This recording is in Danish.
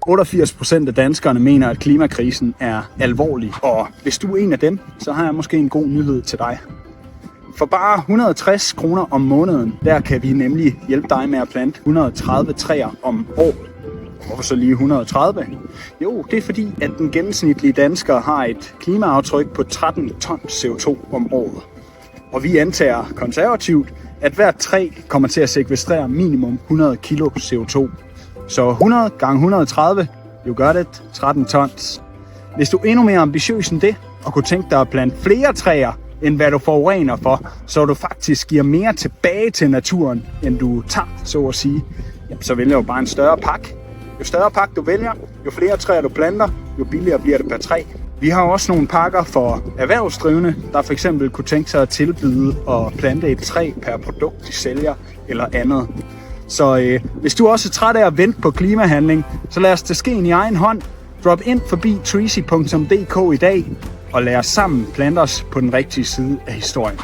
88% af danskerne mener, at klimakrisen er alvorlig. Og hvis du er en af dem, så har jeg måske en god nyhed til dig. For bare 160 kroner om måneden, der kan vi nemlig hjælpe dig med at plante 130 træer om året. Hvorfor så lige 130? Jo, det er fordi, at den gennemsnitlige dansker har et klimaaftryk på 13 ton CO2 om året. Og vi antager konservativt, at hvert træ kommer til at sekvestrere minimum 100 kilo CO2. Så 100 gange 130, you got it, 13 tons. Hvis du er endnu mere ambitiøs end det, og kunne tænke dig at plante flere træer, end hvad du forurener for, så du faktisk giver mere tilbage til naturen, end du tager, så at sige, jamen, så vælger du bare en større pakke. Jo større pakke du vælger, jo flere træer du planter, jo billigere bliver det per træ. Vi har også nogle pakker for erhvervsdrivende, der for eksempel kunne tænke sig at tilbyde at plante et træ per produkt, de sælger eller andet. Så hvis du også er træt af at vente på klimahandling, så lad os tage skeen i egen hånd. Drop ind forbi treesy.dk i dag, og lad os sammen plante os på den rigtige side af historien.